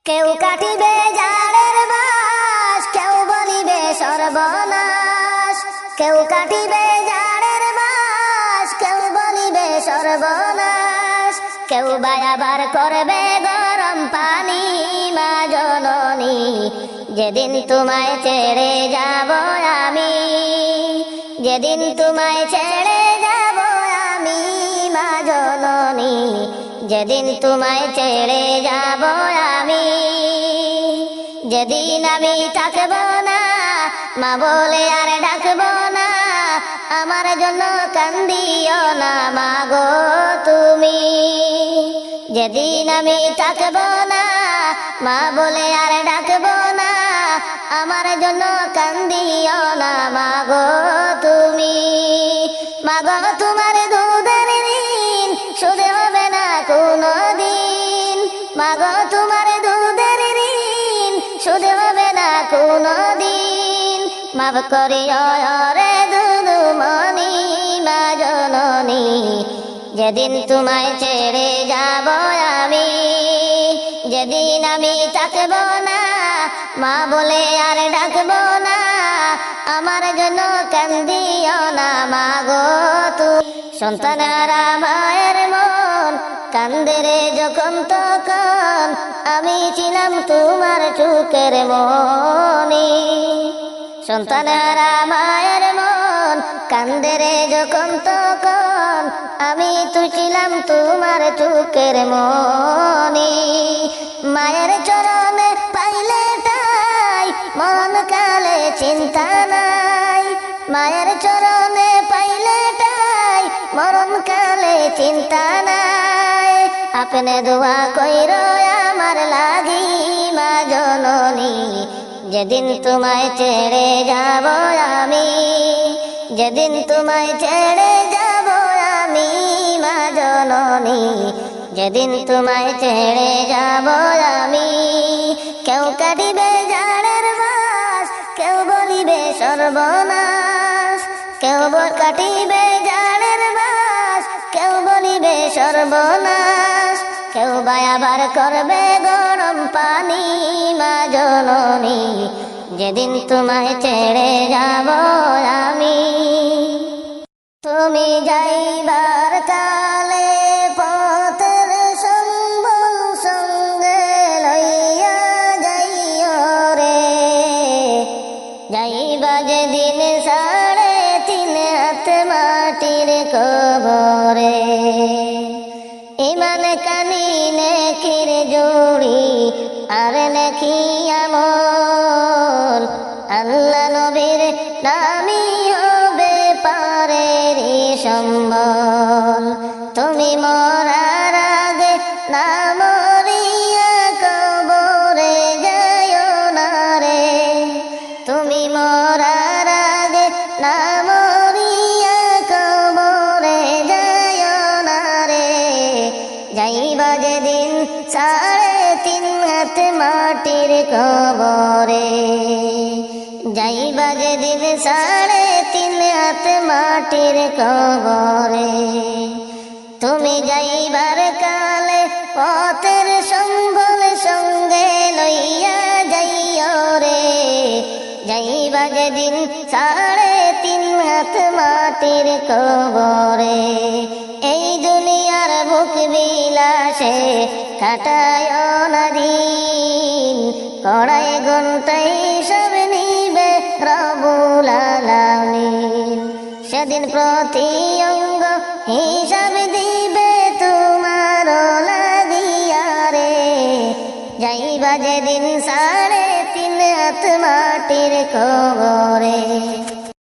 কেউ কাটিবে জাড়ের বাস, কেউ বলিবে সর্বনাশ। কেউ কাটিবে জাড়ের বাস, কেউ বলিবে সর্বনাশ। কেউ বায়াবার করবে গরম পানি, মা জননী যেদিন তোমায় ছেড়ে যাব আমি, যেদিন তোমায় ছেড়ে যাব আমি, মা জননী যেদিন তোমায় ছেড়ে যাব আমি। যেদিন আমি থাকব না, মা বলে আর ডাকব না, আমার জন্য কান্দিও না মা গো তুমি। যেদিন আমি থাকব না, মা বলে আর ডাকব না, আমার জন্য কান্দিও না মা গো তুমি। মা গো তোমার দুধের ঋণ শোধ হবে না কোনো দিন, মা গো তোমার দুধের ঋণ শোধ হবে না কোনো দিন। মাফ করিও রে দুদুমণি মা জননী, যেদিন তোমায় ছেড়ে যাব আমি। যেদিন আমি থাকব না, মা বলে আর ডাকব না, আমার জন্য কান্দিও না মা গো তুমি। সন্তানেরা মায়ের মন কান্দে রে যখন তখন, আমি ছিলাম তোমার চোখের মনি। সন্তানেরা মায়ের মন কান্দে রে যখন তখন, আমি তো ছিলাম তোমার চোখের মনি। মায়ের চরণে পাইলে ঠাই, মন কালে চিন্তা নাই। মায়ের চরণে পাইলে ঠাই, মরণ কালে চিন্তা নাই। আপনি দোয়া কইরো আমার লাগি মা জননী, যেদিন তোমায় ছেড়ে যাব আমি, যেদিন তোমায় ছেড়ে যাব আমি মা জননী, যেদিন তোমায় ছেড়ে যাব আমি। কেউ কাটিবে জাড়ের বাস, কেউ বলিবে সর্বনাশ। কেউ কাটিবে জাড়ের বাস, কেউ বলিবে সর্বনাশ। কেউ বায়াবার করবে গরম পানি মা জননী, যেদিন তোমায় ছেড়ে যাব আমি। তুমি যাইবার কালে পথের সম্বল সঙ্গে লইয়া যাইও রে, যাইবা যেদিন 3.5 হাত মাটির কবরে। ইমান কানি নেকির জোড়ি আর নেকি আমল, আল্লাহ নবীর নামই হবে পারের সম্বল। তুমি মরার আগে না মরিয়া কবরে যাইও না রে, তুমি মরার আগে না মরিয়া কবরে যাইও না রে। যাইবা যেদিন 3.5 হাত মাটির কবরে, যাইবা যেদিন 3.5 হাত মাটির কবরে। তুমি যাইবার কালে পথের সম্বল সঙ্গে লইয়া যাইও রে, যাইবা যেদিন 3.5 হাত মাটির কবরে। এই দুনিয়ার বুক বিলাসে কাটায় না দিন, কড়াই ঘন্টাই সব নিবে রব্বুল আলামিন। সেদিন প্রতি অঙ্গ হিসাব দিবে তোমার লাগিয়া রে, যাইবা যেদিন 3.5 হাত মাটির কবরে।